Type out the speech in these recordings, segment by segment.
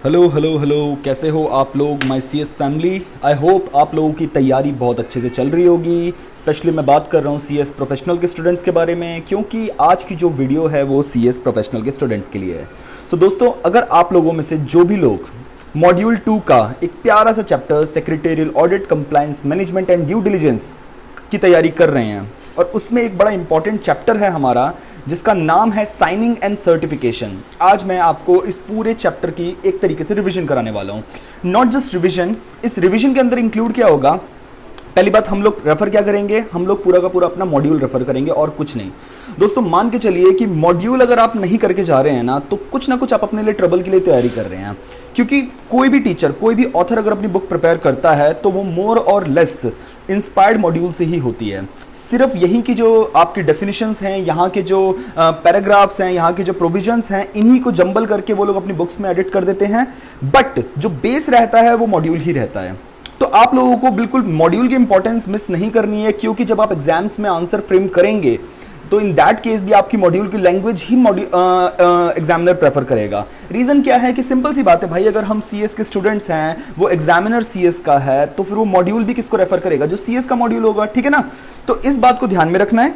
Hello hello hello, कैसे हो आप लोग my CS family. I hope आप लोगों की तैयारी बहुत अच्छे से चल रही होगी। स्पेशली मैं बात कर रहा हूँ सीएस प्रोफेशनल के स्टूडेंट्स के बारे में, क्योंकि आज की जो वीडियो है वो सीएस प्रोफेशनल के स्टूडेंट्स के लिए है। सो दोस्तों, अगर आप लोगों में से जो भी लोग मॉड्यूल 2 का एक प्यारा सा chapter secretarial audit compliance management and due diligence की तैयारी कर रहे हैं, और उसमें एक बड़ा इंपॉर्टेंट चैप्टर है हमारा जिसका नाम है साइनिंग एंड सर्टिफिकेशन। आज मैं आपको इस पूरे चैप्टर की एक तरीके से रिवीजन कराने वाला हूँ। नॉट जस्ट रिवीजन, इस रिवीजन के अंदर इंक्लूड क्या होगा, पहली बात हम लोग रेफर क्या करेंगे, हम लोग पूरा का पूरा अपना मॉड्यूल रेफर करेंगे और कुछ नहीं। दोस्तों मान के चलिए कि मॉड्यूल अगर आप नहीं करके जा रहे हैं ना, तो कुछ ना कुछ आप अपने लिए ट्रबल के लिए तैयारी कर रहे हैं। क्योंकि कोई भी टीचर, कोई भी ऑथर अगर अपनी बुक प्रिपेयर करता है तो वो मोर और लेस इंस्पायर्ड मॉड्यूल से ही होती है। सिर्फ यही की जो आपकी डेफिनेशंस हैं, यहाँ के जो पैराग्राफ्स हैं, यहाँ के जो प्रोविजंस हैं, इन्हीं को जंबल करके वो लोग अपनी बुक्स में एडिट कर देते हैं, बट जो बेस रहता है वो मॉड्यूल ही रहता है। तो आप लोगों को बिल्कुल मॉड्यूल की इंपॉर्टेंस मिस नहीं करनी है, क्योंकि जब आप एग्जाम्स में आंसर फ्रेम करेंगे तो इन दैट केस भी आपकी मॉड्यूल की लैंग्वेज ही एग्जामिनर प्रेफर करेगा। रीजन क्या है कि सिंपल सी बात है भाई, अगर हम सीएस के स्टूडेंट्स हैं, वो एग्जामिनर सीएस का है, तो फिर वो मॉड्यूल भी किसको रेफर करेगा, जो सीएस का मॉड्यूल होगा, ठीक है ना। तो इस बात को ध्यान में रखना है।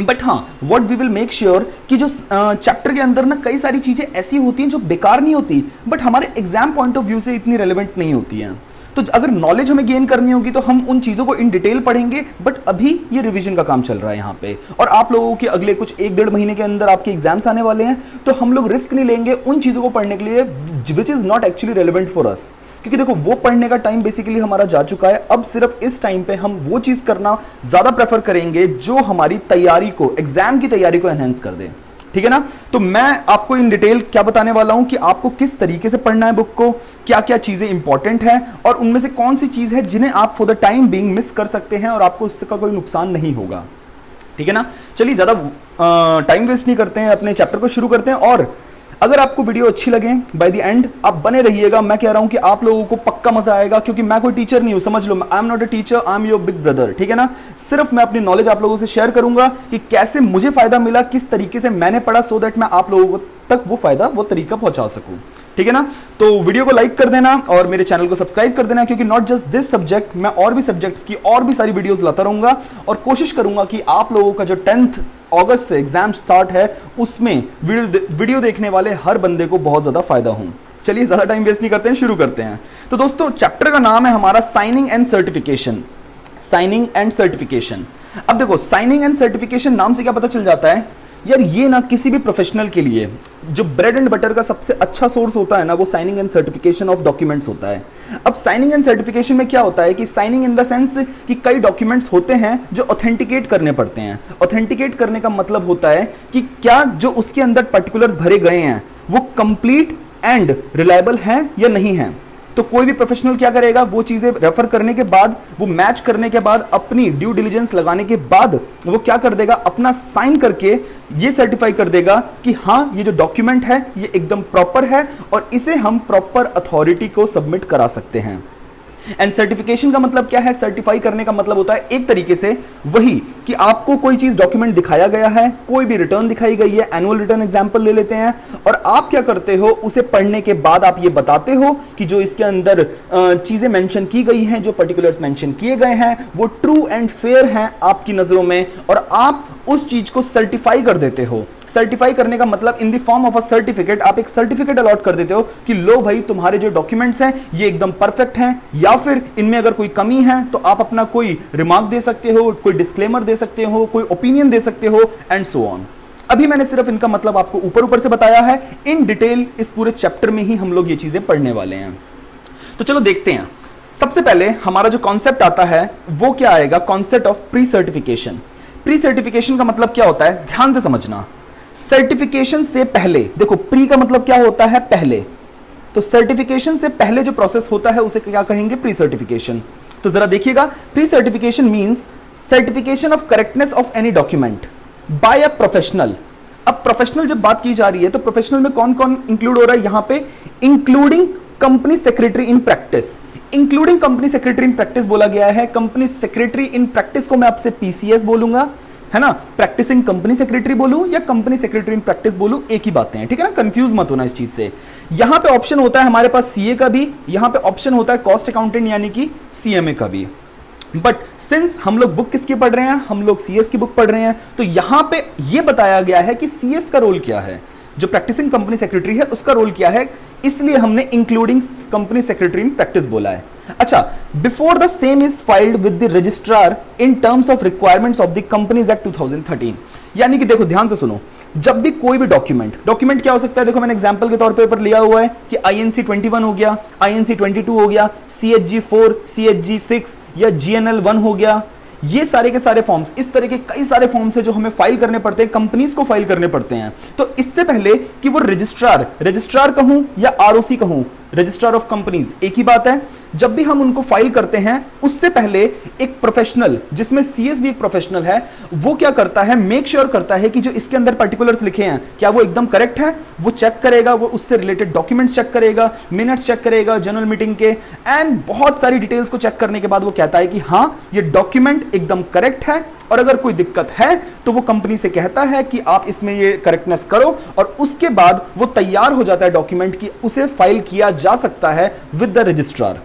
बट हाँ, what we will make sure कि जो चैप्टर के अंदर ना कई सारी चीजें ऐसी होती हैं जो बेकार नहीं होती, बट हमारे एग्जाम पॉइंट ऑफ व्यू से इतनी रेलिवेंट नहीं होती हैं। तो अगर नॉलेज हमें गेन करनी होगी तो हम उन चीजों को इन डिटेल पढ़ेंगे, बट अभी ये रिवीजन का काम चल रहा है यहाँ पे। और आप लोगों के अगले कुछ 1-1.5 महीने के अंदर आपके एग्जाम्स आने वाले हैं, तो हम लोग रिस्क नहीं लेंगे उन चीजों को पढ़ने के लिए which is not actually relevant for us. क्योंकि देखो, वो पढ़ने का टाइम बेसिकली हमारा जा चुका है। अब सिर्फ इस टाइम पे हम वो चीज करना ज्यादा प्रेफर करेंगे जो हमारी तैयारी को, एग्जाम की तैयारी को एनहेंस कर दे, ठीक है ना। तो मैं आपको इन डिटेल क्या बताने वाला हूं कि आपको किस तरीके से पढ़ना है बुक को, क्या क्या चीजें इंपॉर्टेंट है, और उनमें से कौन सी चीज है जिन्हें आप for the time being miss कर सकते हैं और आपको इसका कोई नुकसान नहीं होगा, ठीक है ना। चलिए ज्यादा टाइम वेस्ट नहीं करते हैं, अपने चैप्टर को शुरू करते हैं। और अगर आपको वीडियो अच्छी लगे, बाय द एंड आप बने रहिएगा। मैं कह रहा हूं कि आप लोगों को पक्का मजा आएगा, क्योंकि मैं कोई टीचर नहीं हूं, समझ लो, I am not a teacher, I am your big brother, ठीक है ना। सिर्फ मैं अपनी नॉलेज आप लोगों से शेयर करूंगा कि कैसे मुझे फायदा मिला, किस तरीके से मैंने पढ़ा, सो दैट मैं आप लोगों तक वो फायदा, वो तरीका पहुंचा सकूं, ठीक है ना। तो वीडियो को लाइक कर देना और मेरे चैनल को सब्सक्राइब कर देना, क्योंकि नॉट जस्ट दिस सब्जेक्ट, मैं और भी सब्जेक्ट्स की और भी सारी वीडियोस लाता रहूंगा, और कोशिश करूंगा कि आप लोगों का जो 10th अगस्त से एग्जाम स्टार्ट है उसमें वीडियो देखने वाले हर बंदे को बहुत ज्यादा फायदा हो। चलिए ज्यादा टाइम वेस्ट नहीं करते हैं, शुरू करते हैं। तो दोस्तों, चैप्टर का नाम है हमारा signing and certification. Signing and certification. अब देखो, साइनिंग एंड सर्टिफिकेशन नाम से क्या पता चल जाता है यार, ये ना किसी भी प्रोफेशनल के लिए जो ब्रेड एंड बटर का सबसे अच्छा सोर्स होता है ना, वो signing and certification of documents होता है। अब साइनिंग एंड सर्टिफिकेशन में क्या होता है कि साइनिंग इन द सेंस कि कई डॉक्यूमेंट्स होते हैं जो ऑथेंटिकेट करने पड़ते हैं। ऑथेंटिकेट करने का मतलब होता है कि क्या जो उसके अंदर पर्टिकुलर्स भरे गए हैं वो कंप्लीट एंड रिलायबल हैं या नहीं है। तो कोई भी प्रोफेशनल क्या करेगा, वो चीजें रेफर करने के बाद, वो मैच करने के बाद, अपनी ड्यू डिलिजेंस लगाने के बाद वो क्या कर देगा, अपना साइन करके ये सर्टिफाई कर देगा कि हाँ, ये जो डॉक्यूमेंट है ये एकदम प्रॉपर है और इसे हम प्रॉपर अथॉरिटी को सबमिट करा सकते हैं। एंड सर्टिफिकेशन का मतलब क्या है, सर्टिफाई करने का मतलब होता है एक तरीके से वही कि आपको कोई चीज डॉक्यूमेंट दिखाया गया है, कोई भी रिटर्न दिखाई गई है, एनुअल रिटर्न एग्जांपल ले लेते हैं, और आप क्या करते हो, उसे पढ़ने के बाद आप ये बताते हो कि जो इसके अंदर चीजें मेंशन की गई हैं, जो पर्टिकुलर्स मेंशन किए गए हैं, वो ट्रू एंड फेयर हैं आपकी नजरों में, और आप उस चीज को सर्टिफाई कर देते हो। सर्टिफाई करने का मतलब इन the form of a certificate, आप एक सर्टिफिकेट अलॉट कर देते हो कि लो भाई, तुम्हारे जो डॉक्यूमेंट्स हैं ये एकदम परफेक्ट हैं, या फिर इनमें अगर कोई कमी है तो आप अपना कोई रिमार्क दे सकते हो, कोई डिस्क्लेमर दे सकते हो, कोई ओपिनियन दे सकते हो, एंड सो ऑन। अभी मैंने सिर्फ इनका मतलब आपको ऊपर ऊपर से बताया है, इन डिटेल इस पूरे चैप्टर में ही हम लोग ये चीजें पढ़ने वाले हैं। तो चलो देखते हैं। सबसे पहले हमारा जो कॉन्सेप्ट आता है वो क्या आएगा, concept of pre certification. Pre certification का मतलब क्या होता है, ध्यान से समझना। सर्टिफिकेशन से पहले, देखो प्री का मतलब क्या होता है, पहले, तो सर्टिफिकेशन से पहले जो प्रोसेस होता है उसे क्या कहेंगे, प्री सर्टिफिकेशन। तो जरा देखिएगा, pre certification means certification of correctness of any document bye a professional. अब प्रोफेशनल जब बात की जा रही है तो प्रोफेशनल में कौन कौन इंक्लूड हो रहा है यहां पे, including company secretary in practice. Including company secretary in practice बोला गया है। कंपनी सेक्रेटरी इन प्रैक्टिस को मैं आपसे पीसीएस बोलूंगा, है ना, प्रैक्टिसिंग कंपनी सेक्रेटरी बोलूं या कंपनी सेक्रेटरी इन प्रैक्टिस बोलूं, एक ही बातें हैं, ठीक है ना, कंफ्यूज मत होना इस चीज से। यहां पे ऑप्शन होता है हमारे पास सीए का भी, यहां पे ऑप्शन होता है कॉस्ट अकाउंटेंट यानी कि सीएमए का भी। बट सिंस हम लोग बुक किसकी पढ़ रहे हैं, हम लोग सीएस की बुक पढ़ रहे हैं, तो यहां पे ये बताया गया है कि सीएस का रोल क्या है, जो प्रैक्टिसिंग कंपनी सेक्रेटरी है उसका रोल क्या है, इसलिए हमने including company secretary in practice बोला है। अच्छा, before the same is filed with the registrar in terms of requirements of the companies act 2013, यानी कि देखो ध्यान से सुनो, जब भी कोई भी डॉक्यूमेंट क्या हो सकता है, देखो मैंने एग्जांपल के तौर पे ऊपर लिया हुआ है कि आईएनसी 21 हो गया, आईएनसी 22 हो गया, सीएचजी 4, सीएचजी 6 या जीएनएल 1 हो गया, ये सारे के सारे फॉर्म्स, इस तरह के कई सारे फॉर्म्स है जो हमें फाइल करने पड़ते हैं, कंपनीज को फाइल करने पड़ते हैं। तो इससे पहले कि वो रजिस्ट्रार कहूं या आरओसी कहूं, रजिस्ट्रार ऑफ कंपनीज एक ही बात है, जब भी हम उनको फाइल करते हैं उससे पहले एक प्रोफेशनल, जिसमें सीएस भी एक प्रोफेशनल है, वो क्या करता है, मेक श्योर करता है कि जो इसके अंदर पर्टिकुलर्स लिखे हैं क्या वो एकदम करेक्ट है, वो चेक करेगा, वो उससे रिलेटेड डॉक्यूमेंट्स चेक करेगा, मिनट्स चेक करेगा जनरल मीटिंग के, एंड बहुत सारी डिटेल्स को चेक करने के बाद वो कहता है कि हाँ ये डॉक्यूमेंट एकदम करेक्ट है, और अगर कोई दिक्कत है तो वो कंपनी से कहता है कि आप इसमें ये करेक्टनेस करो, और उसके बाद वो तैयार हो जाता है डॉक्यूमेंट की, उसे फाइल किया जा सकता है विद द रजिस्ट्रार।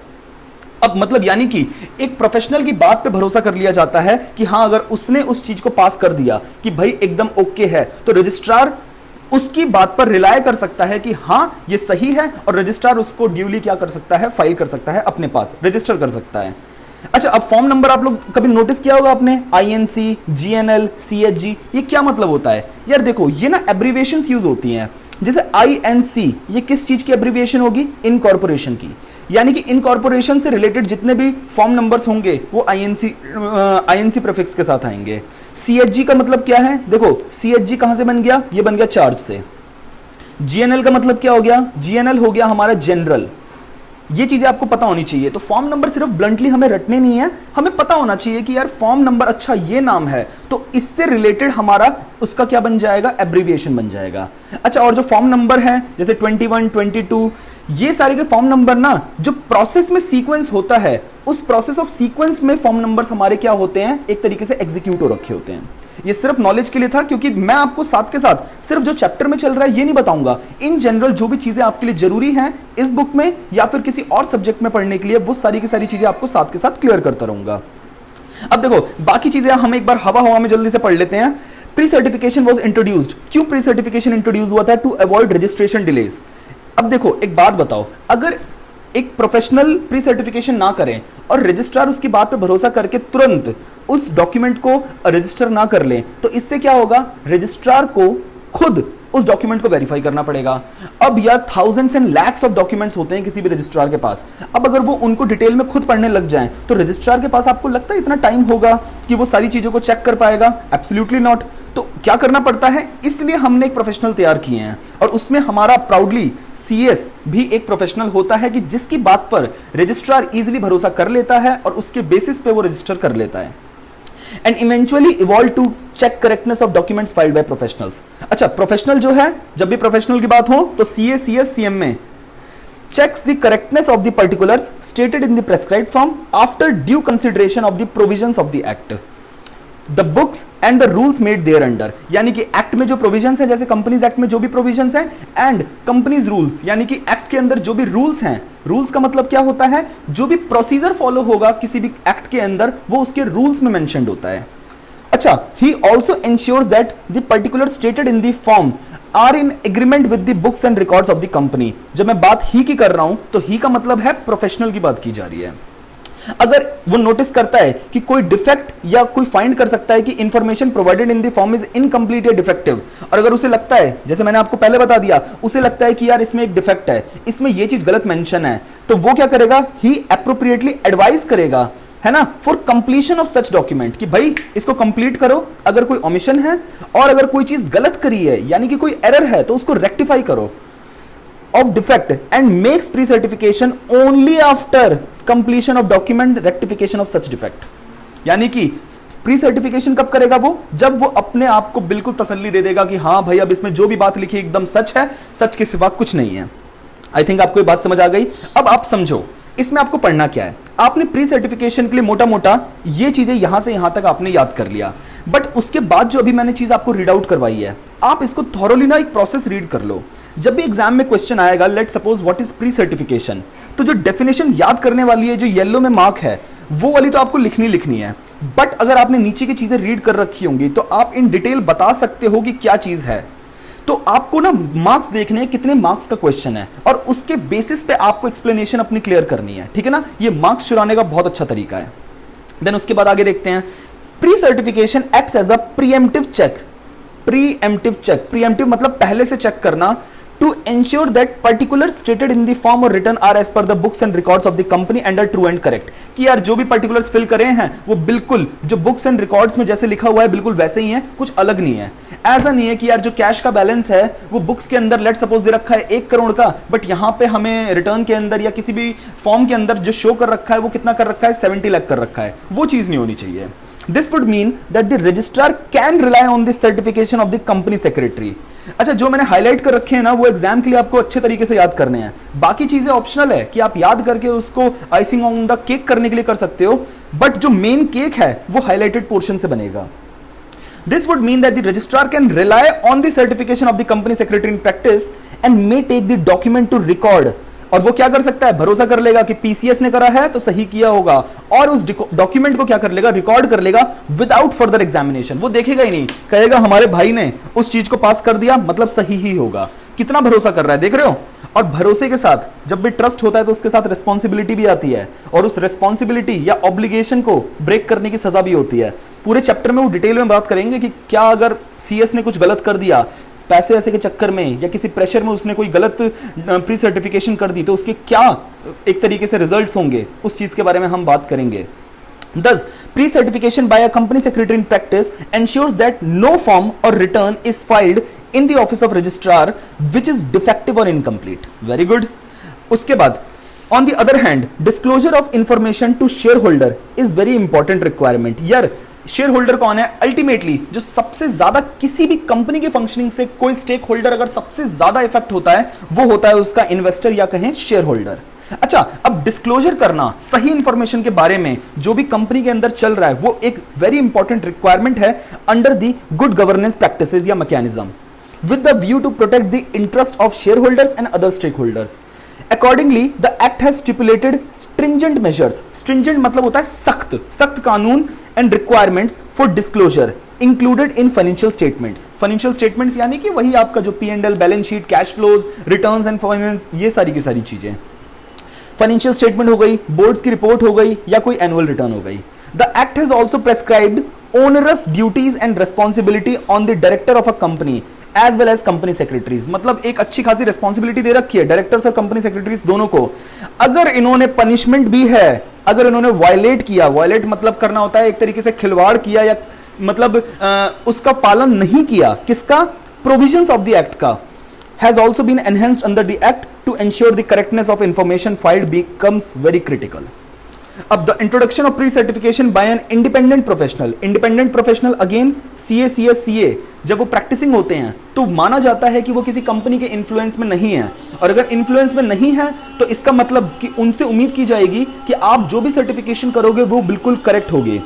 अब मतलब यानी कि एक प्रोफेशनल की बात पे भरोसा कर लिया जाता है कि हाँ अगर उसने उस चीज को पास कर दिया कि भाई एकदम ओके है, तो रजिस्ट्रार उसकी बात पर रिलाय कर सकता है कि हाँ ये सही है, और रजिस्ट्रार उसको ड्यूली क्या कर सकता है, फाइल कर सकता है, अपने पास रजिस्टर कर सकता है। अच्छा, अब फॉर्म नंबर आप लोग कभी नोटिस किया होगा आपने, आईएनसी, जीएनएल, सीएचजी, ये क्या मतलब होता है यार, देखो ये ना एब्रीविएशंस यूज होती हैं। जैसे आईएनसी, ये किस चीज की एब्रीविएशन होगी, इनकॉर्पोरेशन की, यानी कि इनकॉर्पोरेशन से रिलेटेड जितने भी फॉर्म नंबर्स होंगे वो आईएनसी प्रीफिक्स के साथ आएंगे। सीएचजी का मतलब क्या है, देखो सीएचजी कहां से बन गया, ये बन गया चार्ज से। जीएनएल का मतलब क्या हो गया, जीएनएल हो गया हमारा जनरल। ये चीजें आपको पता होनी चाहिए। तो फॉर्म नंबर सिर्फ ब्लंटली हमें रटने नहीं है, हमें पता होना चाहिए कि यार फॉर्म नंबर, अच्छा ये नाम है तो इससे रिलेटेड हमारा उसका क्या बन जाएगा, एब्रीविएशन बन जाएगा। अच्छा, और जो फॉर्म नंबर है जैसे 21, 22, ये सारे के फॉर्म नंबर ना जो प्रोसेस में सीक्वेंस होता है, उस प्रोसेस ऑफ सीक्वेंस में फॉर्म नंबर्स हमारे क्या होते हैं, एक तरीके से एग्जीक्यूट हो रखे होते हैं। ये सिर्फ नॉलेज के लिए था, क्योंकि मैं आपको साथ के साथ सिर्फ जो चैप्टर में चल रहा है ये नहीं बताऊंगा, इन जनरल जो भी चीजें आपके लिए जरूरी हैं इस बुक में या फिर किसी और सब्जेक्ट में पढ़ने के लिए, वो सारी की सारी चीजें आपको साथ के साथ क्लियर करता रहूंगा। अब देखो बाकी चीजें हम एक बार हवा में जल्दी से पढ़ लेते हैं। प्री सर्टिफिकेशन वॉज इंट्रोड्यूस्ड, क्यों प्री सर्टिफिकेशन इंट्रोड्यूस हुआ था, टू अवॉइड रजिस्ट्रेशन डिलेज। अब देखो एक बात बताओ, अगर एक प्रोफेशनल प्री सर्टिफिकेशन ना करें और रजिस्ट्रार उसकी बात पे भरोसा करके तुरंत उस डॉक्यूमेंट को रजिस्टर ना कर ले, तो इससे क्या होगा, रजिस्ट्रार को खुद उस डॉक्यूमेंट को वेरीफाई करना पड़ेगा। अब यार thousands and lakhs of documents होते हैं किसी भी रजिस्ट्रार के पास, अब अगर वो उनको डिटेल में खुद पढ़ने लग जाएं तो रजिस्ट्रार के पास आपको लगता है इतना टाइम होगा कि वो सारी चीजों को चेक कर पाएगा? Absolutely not. तो क्या करना पड़ता है, इसलिए हमने एक प्रोफेशनल तैयार किए हैं, और उसमें हमारा प्राउडली सीएस भी एक प्रोफेशनल होता है कि जिसकी बात पर रजिस्ट्रार इजीली भरोसा कर लेता है और उसके बेसिस पे वो रजिस्टर कर लेता है। And eventually evolve to check correctness of documents filed by professionals. अच्छा, प्रोफेशनल जो है, जब भी प्रोफेशनल की बात हो तो CA, CS, CMA checks the correctness of the particulars stated in the prescribed form after due consideration of the provisions of the act, the books and the rules made thereunder। यानी कि act में जो provisions हैं, जैसे companies act में जो भी provisions हैं, एंड कंपनीज रूल्स, यानी कि एक्ट के अंदर जो भी रूल्स हैं, रूल्स का मतलब क्या होता है, जो भी प्रोसीजर फॉलो होगा किसी भी एक्ट के अंदर वो उसके रूल्स में मेंशन्ड होता है। अच्छा, he also ensures that the particulars stated in the form are in agreement with the books and records of the company। जब मैं बात ही की कर रहा हूं तो ही का मतलब है प्रोफेशनल की बात की जा रही है। अगर वो नोटिस करता है कि कोई डिफेक्ट या कोई फाइंड कर सकता है कि information provided in the form is incomplete या डिफेक्टिव, और अगर उसे लगता है, जैसे मैंने आपको पहले बता दिया, उसे लगता है कि यार इसमें एक डिफेक्ट है, इसमें ये चीज गलत मेंशन है, तो वो क्या करेगा, ही एप्रोप्रिएटली एडवाइस करेगा, है ना, for completion of such document, कि भाई इसको कंप्लीट करो, अगर कोई ओमिशन है और अगर कोई चीज गलत करी है यानी कि कोई एरर है तो उसको रेक्टिफाई करो of defect and makes pre-certification only after completion of document rectification of such defect। यानी कि प्री सर्टिफिकेशन कब करेगा वो, जब वो अपने आप को बिल्कुल तसल्ली दे देगा कि हाँ भाई अब इसमें जो भी बात लिखी एकदम सच है, सच के सिवा कुछ नहीं है। आई थिंक आपको ये बात समझ आ गई। अब आप समझो इसमें आपको पढ़ना क्या है। आपने प्री सर्टिफिकेशन के लिए मोटा मोटा ये चीजें यहां से यहां तक आपने याद कर लिया। बट उसके बाद जो अभी मैंने चीज आपको रीड आउट करवाई है, आप इसको थॉरोली ना एक प्रोसेस रीड कर लो। जब भी एग्जाम में क्वेश्चन आएगा, let suppose what is pre certification, तो जो डेफिनेशन याद करने वाली है, जो येलो में मार्क है, वो वाली तो आपको लिखनी है। बट अगर आपने नीचे की चीजें रीड कर रखी होंगी तो आप इन डिटेल बता सकते हो कि क्या चीज है। तो आपको ना मार्क्स देखने हैं, कितने मार्क्स का क्वेश्चन है, और उसके बेसिस पे आपको एक्सप्लेनेशन अपनी क्लियर करनी है, ठीक है ना। ये मार्क्स चुराने का बहुत अच्छा तरीका है। देन उसके बाद आगे देखते हैं, pre certification acts as a preemptive check. Preemptive मतलब पहले से चेक करना, to ensure that particulars stated in the form or written are as per the books and records of the company and are true and correct। कि यार जो भी particulars fill करे हैं वो बिल्कुल जो books and records में जैसे लिखा हुआ है बिल्कुल वैसे ही है, कुछ अलग नहीं है। ऐसा नहीं है कि यार जो कैश का बैलेंस है वो बुक्स के अंदर लेट सपोज दे रखा है 1 करोड़ का, बट यहां पे हमें रिटर्न के अंदर या किसी भी फॉर्म के अंदर जो शो कर रखा है वो कितना कर रखा है, 70 लाख कर रखा है। वो चीज नहीं होनी चाहिए। This would mean that the registrar can rely on the certification of the company secretary। अच्छा, जो मैंने हाईलाइट कर रखे हैं ना वो एग्जाम के लिए आपको अच्छे तरीके से याद करने हैं। बाकी चीजें ऑप्शनल है कि आप याद करके उसको आइसिंग ऑन द केक करने के लिए कर सकते हो, बट जो मेन केक है वो हाईलाइटेड पोर्शन से बनेगा। This would mean that the registrar can rely on the certification of the company secretary in practice and may take the document to record। और वो क्या कर सकता है, भरोसा कर लेगा कि पीसीएस ने करा है तो सही किया होगा, और उस डॉक्यूमेंट को क्या कर लेगा, रिकॉर्ड कर लेगा विदाउट फर्दर एग्जामिनेशन। वो देखेगा ही नहीं, कहेगा हमारे भाई ने उस चीज को पास कर दिया मतलब सही ही होगा। कितना भरोसा कर रहा है, देख रहे हो। और भरोसे के साथ जब भी ट्रस्ट होता है तो उसके साथ रिस्पॉन्सिबिलिटी भी आती है, और उस रिस्पॉन्सिबिलिटी या ऑब्लिगेशन को ब्रेक करने की सजा भी होती है। पूरे चैप्टर में वो डिटेल में बात करेंगे कि क्या अगर सीएस ने कुछ गलत कर दिया पैसे वैसे के चक्कर में या किसी प्रेशर में, उसने कोई गलत प्री सर्टिफिकेशन कर दी तो उसके क्या एक तरीके से रिजल्ट्स होंगे, उस चीज के बारे में हम बात करेंगे। Thus, pre-certification by a company secretary in practice ensures that no form or return is filed in the office of registrar which is defective or incomplete। Very good। उसके बाद on the other hand, disclosure of information to shareholder is very important requirement। यार share holder कौन है, ultimately जो सबसे ज्यादा किसी भी कंपनी के फंक्शनिंग से कोई स्टेक होल्डर अगर सबसे ज्यादा इफेक्ट होता है वो होता है उसका इन्वेस्टर या कहें शेयर होल्डर। अच्छा, अब डिस्क्लोजर करना सही इंफॉर्मेशन के बारे में जो भी कंपनी के अंदर चल रहा है वो एक वेरी इंपॉर्टेंट रिक्वायरमेंट है under the good governance practices या mechanism with the view to protect the interest of shareholders and other stakeholders. Accordingly, the act has stipulated stringent measures। Stringent मतलब होता है सख्त कानून and requirements for disclosure included in financial statements। Financial statements यानी कि वही आपका जो P&L, balance sheet, cash flows, returns and finance, ये सारी की सारी चीजें। फाइनेंशियल स्टेटमेंट हो गई, बोर्ड्स की रिपोर्ट हो गई या कोई एनुअल रिटर्न हो गई। The act has also prescribed onerous duties and responsibility on the director of a company as well as company secretaries. मतलब एक अच्छी खासी रिस्पॉन्सिबिलिटी दे रखी है डायरेक्टर्स और कंपनी सेक्रेटरीज दोनों को। अगर इन्होंने पनिशमेंट भी है, अगर इन्होंने वायलेट किया, वायलेट मतलब करना होता है एक तरीके से खिलवाड़ किया या मतलब उसका पालन नहीं किया, किसका, प्रोविजंस ऑफ द एक्ट का, has also been enhanced under the act to ensure the correctness of information filed becomes very critical. अब the introduction of pre certification by an independent professional again CA, CS, CA जब वो practising होते हैं तो माना जाता है कि वो किसी कंपनी के इन्फ्लुएंस में नहीं है, और अगर इन्फ्लुएंस में नहीं है तो इसका मतलब कि उनसे उम्मीद की जाएगी कि आप जो भी सर्टिफिकेशन करोगे वो बिल्कुल करेक्ट होगी।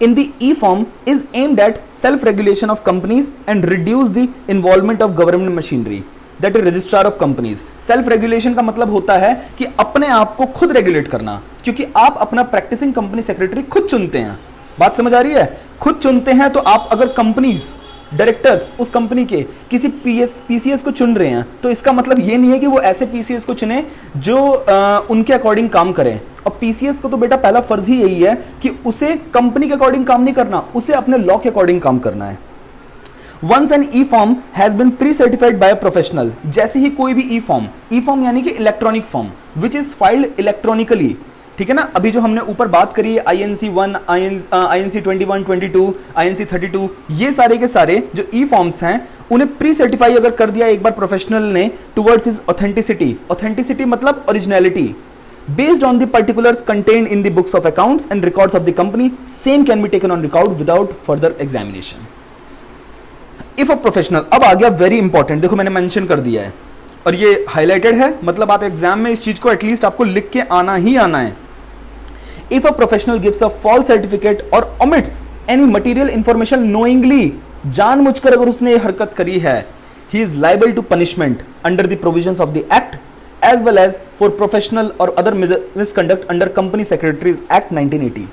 In the e-form is aimed at self-regulation of companies and reduce the involvement of government machinery। That is registrar of companies। Self regulation का मतलब होता है कि अपने आप को खुद रेगुलेट करना, क्योंकि आप अपना प्रैक्टिसिंग कंपनी सेक्रेटरी खुद चुनते हैं। बात समझ आ रही है, खुद चुनते हैं। तो आप अगर कंपनीज डायरेक्टर्स उस कंपनी के किसी पीसीएस को चुन रहे हैं तो इसका मतलब ये नहीं है कि वो ऐसे पीसीएस को चुने जो उनके अकॉर्डिंग काम करें। और पीसीएस को तो बेटा पहला फर्ज ही यही है कि उसे कंपनी के अकॉर्डिंग काम नहीं करना, उसे अपने लॉ के अकॉर्डिंग काम करना है। Once an e-form has been pre-certified by a professional, जैसे ही कोई भी e-form यानी कि electronic form which is filed electronically, ठीक है ना। अभी जो हमने ऊपर बात करी है INC 1, INC 21, 22, INC 32, ये सारे के सारे जो e-forms हैं उन्हें प्री सर्टिफाई अगर कर दिया एक बार प्रोफेशनल ने टुवर्ड्स हिज ऑथेंटिसिटी मतलब originality, based on the particulars contained in the books of accounts and records of the company, same can be taken on record without further examination। If a professional, अब आ गया very important, देखो मैंने mention कर दिया है और ये highlighted है, मतलब आप एग्जाम में इस चीज को एटलीस्ट आपको लिख के आना ही आना है। If a professional gives a false certificate और omits any material information knowingly, जानबूझकर अगर उसने ये हरकत करी है, he is liable to punishment under the provisions of the act as well as for professional और other misconduct under company secretaries act 1980।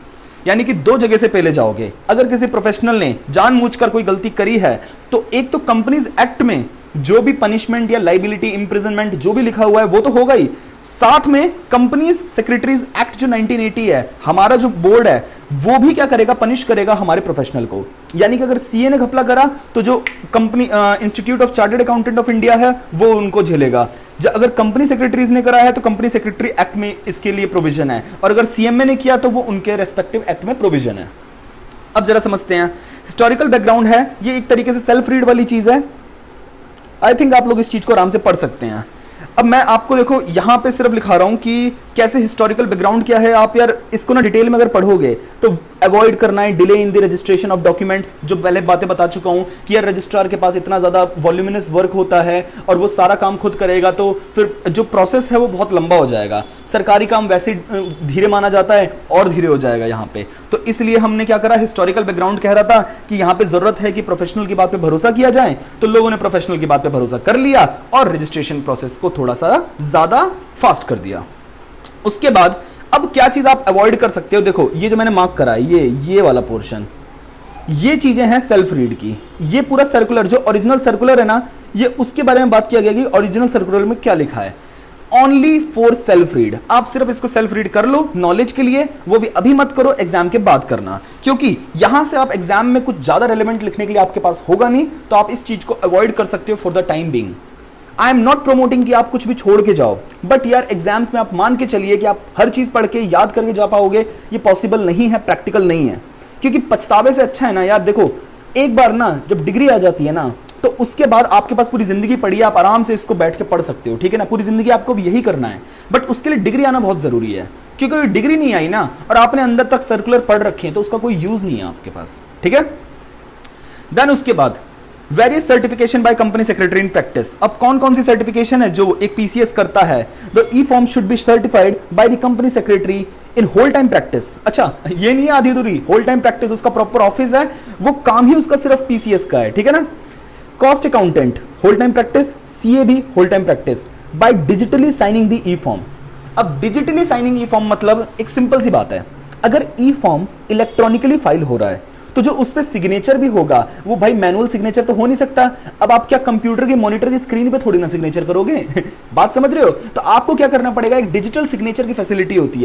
यानी कि दो जगह से पहले जाओगे। अगर किसी प्रोफेशनल ने जानबूझकर कोई गलती करी है तो एक तो कंपनीज एक्ट में जो भी पनिशमेंट या लाइबिलिटी, इंप्रिजनमेंट जो भी लिखा हुआ है वो तो होगा ही, साथ में कंपनीज सेक्रेटरीज एक्ट जो 1980 है, हमारा जो बोर्ड है वो भी क्या करेगा, पनिश करेगा हमारे प्रोफेशनल को। यानी कि अगर सीए ने घपला करा तो जो company institute of chartered accountant of India है वो उनको झेलेगा। अगर कंपनी सेक्रेटरीज ने करा है तो कंपनी सेक्रेटरी एक्ट में इसके लिए प्रोविजन है, और अगर सीएमए ने किया तो वो उनके रेस्पेक्टिव एक्ट में प्रोविजन है। अब जरा समझते हैं, हिस्टोरिकल बैकग्राउंड है, ये एक तरीके से सेल्फ रीड वाली चीज है। आई थिंक आप लोग इस चीज को आराम से पढ़ सकते हैं। अब मैं आपको देखो यहां पे सिर्फ लिखा रहा हूं कि कैसे हिस्टोरिकल बैकग्राउंड क्या है। आप यार इसको ना डिटेल में अगर पढ़ोगे तो अवॉइड करना है delay in the registration of documents, जो पहले बातें बता चुका हूं कि यार रजिस्ट्रार के पास इतना ज्यादा वॉल्यूमिनस वर्क होता है और वो सारा काम खुद करेगा तो फिर जो प्रोसेस है वो बहुत लंबा हो जाएगा। सरकारी काम वैसे धीरे माना जाता है और धीरे हो जाएगा यहाँ पे, तो इसलिए हमने क्या करा, हिस्टोरिकल बैकग्राउंड कह रहा था कि यहाँ पे जरूरत है कि प्रोफेशनल की बात पे भरोसा किया जाए, तो लोगों ने प्रोफेशनल की बात पे भरोसा कर लिया और रजिस्ट्रेशन प्रोसेस को थोड़ा सा ज्यादा फास्ट कर दिया। उसके बाद अब क्या चीज आप अवॉइड कर सकते हो, देखो ये जो मैंने मार्क करा है ये वाला पोर्शन, ये चीजें हैं सेल्फ रीड की। ये पूरा सर्कुलर जो ओरिजिनल सर्कुलर है ना, ये उसके बारे में बात किया गया कि ओरिजिनल सर्कुलर में क्या लिखा है, ओनली फॉर सेल्फ रीड। आप सिर्फ इसको सेल्फ रीड कर लो नॉलेज के लिए, वो भी अभी मत करो, एग्जाम के बाद करना, क्योंकि यहां से आप एग्जाम में कुछ ज्यादा रेलेवेंट लिखने के लिए आपके पास होगा नहीं, तो आप इस चीज को अवॉइड कर सकते हो for the time being. I am not promoting कि आप कुछ भी छोड़ के जाओ, बट यार एग्जाम्स में आप मान के चलिए कि आप हर चीज पढ़ के याद करके जा पाओगे, ये पॉसिबल नहीं है, प्रैक्टिकल नहीं है। क्योंकि पछतावे से अच्छा है ना यार, देखो एक बार ना जब डिग्री आ जाती है ना तो उसके बाद आपके पास पूरी जिंदगी पड़ी है, आप आराम से इसको बैठ के पढ़ सकते हो, ठीक है ना, पूरी जिंदगी आपको भी यही करना है, बट उसके लिए डिग्री आना बहुत जरूरी है। क्योंकि डिग्री नहीं आई ना और आपने अंदर तक सर्कुलर पढ़ रखे हैं तो उसका कोई यूज नहीं है आपके पास, ठीक है। देन उसके बाद various certification by company secretary in practice. अब कौन कौन सी सर्टिफिकेशन है जो एक पीसीएस करता है, the e form should be certified by the company secretary in whole time practice. अच्छा ये नहीं है आधी अधूरी, होल टाइम प्रैक्टिस उसका प्रॉपर ऑफिस है, वो काम ही उसका सिर्फ पीसीएस का है, ठीक है ना। Cost accountant whole time practice, CA भी whole time practice by digitally signing the e form. अब डिजिटली साइनिंग ई फॉर्म मतलब एक सिंपल सी बात है, अगर ई फॉर्म इलेक्ट्रॉनिकली फाइल हो रहा है तो जो उस पे सिग्नेचर भी होगा वो भाई मैनुअल सिग्नेचर तो हो नहीं सकता। अब आप क्या कंप्यूटर के मॉनिटर की स्क्रीन पे थोड़ी ना सिग्नेचर करोगे बात समझ रहे हो, तो आपको क्या करना पड़ेगा, एक डिजिटल सिग्नेचर की फैसिलिटी होती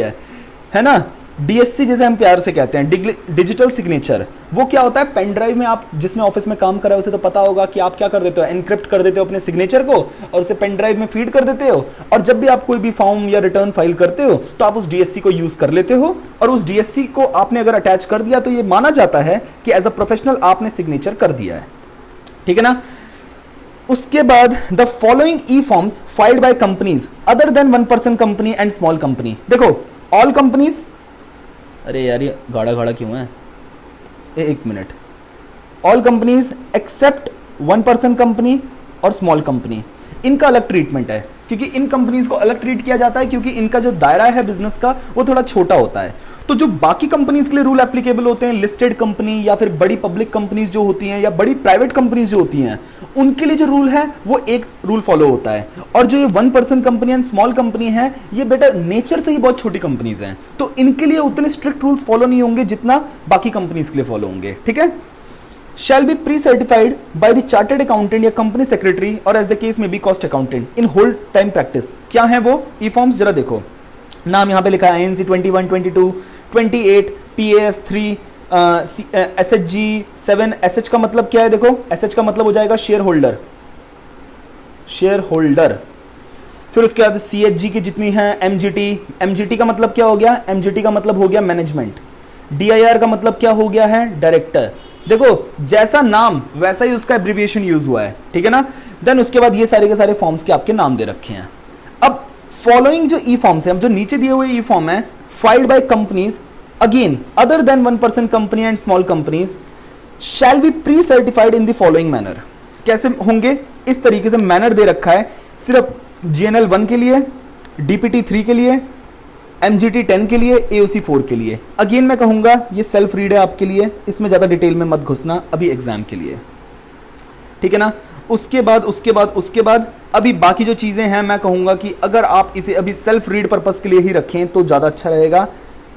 है ना, डीएससी जैसे हम प्यार से कहते हैं, डिजिटल सिग्नेचर। वो क्या होता है, पेन ड्राइव में आप जिसने ऑफिस में काम करा है उसे तो पता होगा कि आप क्या कर देते हो, एनक्रिप्ट कर देते हो अपने सिग्नेचर को और उसे पेन ड्राइव में फीड कर देते हो, और जब भी आप कोई भी फॉर्म या रिटर्न फाइल करते हो तो आप उस डीएससी को यूज कर लेते हो, और उस डीएससी को आपने अगर अटैच कर दिया तो ये माना जाता है कि एज अ प्रोफेशनल आपने सिग्नेचर कर दिया है, ठीक है ना। उसके बाद the following e forms filed by companies other than 1% company and small company. देखो ऑल कंपनीज, अरे यार ये गाढ़ा गाढ़ा क्यों है, एक minute, all companies except 1% company और स्मॉल कंपनी, इनका अलग ट्रीटमेंट है, क्योंकि इन कंपनीज को अलग ट्रीट किया जाता है क्योंकि इनका जो दायरा है बिजनेस का वो थोड़ा छोटा होता है। तो जो बाकी कंपनीज के लिए रूल एप्लीकेबल होते हैं, लिस्टेड कंपनी या फिर बड़ी पब्लिक कंपनीज जो होती हैं या बड़ी प्राइवेट कंपनीज जो होती हैं, उनके लिए जो रूल है वो एक रूल फॉलो होता है। और जो ये 1% कंपनी एंड स्मॉल कंपनी है, ये बेटा नेचर से ही बहुत छोटी कंपनीज हैं, तो इनके लिए उतने स्ट्रिक्ट रूल्स फॉलो नहीं होंगे जितना बाकी कंपनीज के लिए फॉलो होंगे, ठीक है। shall be pre-certified by the chartered accountant या company secretary or as the case may be cost accountant in whole time practice। क्या है वो ई फॉर्म्स, जरा देखो नाम यहाँ पे लिखा है, INC 21, 22, 28, PAS 3, SHG 7। SH का मतलब क्या है, देखो SH का मतलब हो जाएगा शेयर होल्डर, शेयर होल्डर। फिर उसके बाद CHG की जितनी है, MGT का मतलब क्या हो गया, MGT का मतलब हो गया मैनेजमेंट, DIR का मतलब क्या हो गया है, डायरेक्टर। देखो जैसा नाम वैसा ही उसका एब्रिविएशन यूज हुआ है, ठीक है ना। देन उसके बाद ये सारे के सारे फॉर्म्स के आपके नाम दे रखे हैं। अब फॉलोइंग जो ई फॉर्म्स है, जो नीचे दिए हुए ई फॉर्म है, filed by companies again other than 1% company and small companies shall be pre certified in the following manner. कैसे होंगे, इस तरीके से मैनर दे रखा है, सिर्फ GNL 1 के लिए, DPT 3 के लिए, MGT 10 के लिए, AOC 4 के लिए। अगेन मैं कहूंगा ये सेल्फ रीड है आपके लिए, इसमें ज़्यादा डिटेल में मत घुसना अभी एग्जाम के लिए, ठीक है ना। उसके बाद अभी बाकी जो चीज़ें हैं मैं कहूंगा कि अगर आप इसे अभी सेल्फ रीड पर्पस के लिए ही रखें तो ज़्यादा अच्छा रहेगा।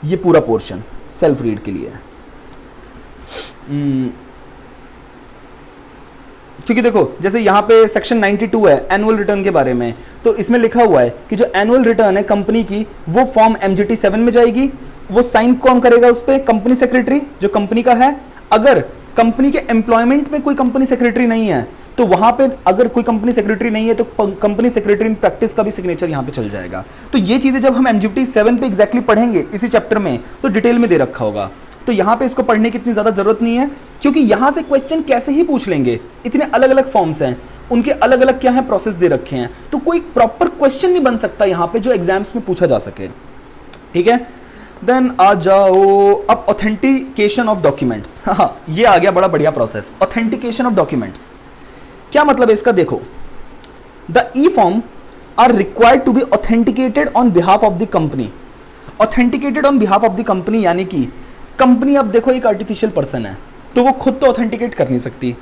ये पूरा पोर्शन सेल्फ रीड के लिए क्योंकि देखो जैसे यहाँ पे सेक्शन 92 है एनुअल रिटर्न के बारे में, तो इसमें लिखा हुआ है कि जो एनुअल रिटर्न है कंपनी की वो फॉर्म MGT 7 में जाएगी। वो साइन कौन करेगा उस पर? कंपनी सेक्रेटरी जो कंपनी का है। अगर कंपनी के एम्प्लॉयमेंट में कोई कंपनी सेक्रेटरी नहीं है तो वहां पे अगर कोई कंपनी सेक्रेटरी नहीं है तो कंपनी सेक्रेटरी इन प्रैक्टिस का भी सिग्नेचर यहां पे चल जाएगा। तो ये चीजें जब हम MGT 7 पे एग्जैक्टली पढ़ेंगे इसी चैप्टर में तो डिटेल में दे रखा होगा, तो यहां पे इसको पढ़ने की इतनी ज्यादा जरूरत नहीं है क्योंकि यहां से क्वेश्चन कैसे ही पूछ लेंगे, इतने अलग अलग फॉर्म्स हैं, उनके अलग अलग क्या है प्रोसेस दे रखे हैं, तो कोई प्रॉपर क्वेश्चन नहीं बन सकता यहां पे जो एग्जाम्स में पूछा जा सके, ठीक है। देन आ जाओ अब ऑथेंटिकेशन ऑफ डॉक्यूमेंट्स। हाँ ये आ गया बड़ा बढ़िया प्रोसेस, ऑथेंटिकेशन ऑफ डॉक्यूमेंट्स। क्या मतलब है इसका? देखो the e form are required to be authenticated on behalf of the company. Authenticated on behalf of the company यानी कि कंपनी, अब देखो एक आर्टिफिशियल पर्सन है तो वो खुद तो ऑथेंटिकेट कर नहीं सकती,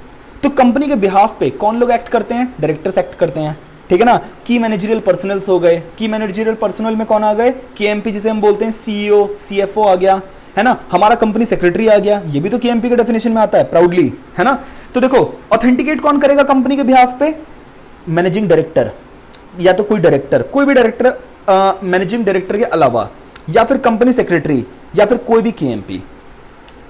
तो कंपनी के बिहाफ पे कौन लोग एक्ट करते हैं? डायरेक्टर्स एक्ट करते हैं, ठीक है ना। की मैनेजरियल पर्सनल्स हो गए, की मैनेजरियल पर्सनल में कौन आ गए? KMP जिसे हम बोलते हैं, CEO CFO आ गया, है ना। हमारा कंपनी सेक्रेटरी आ गया, ये भी तो KMP के डेफिनेशन में आता है प्राउडली, है ना। तो देखो ऑथेंटिकेट कौन करेगा कंपनी के बिहाफ पे? मैनेजिंग डायरेक्टर या तो कोई डायरेक्टर, कोई भी डायरेक्टर मैनेजिंग डायरेक्टर के अलावा, या फिर कंपनी सेक्रेटरी, या फिर कोई भी KMP।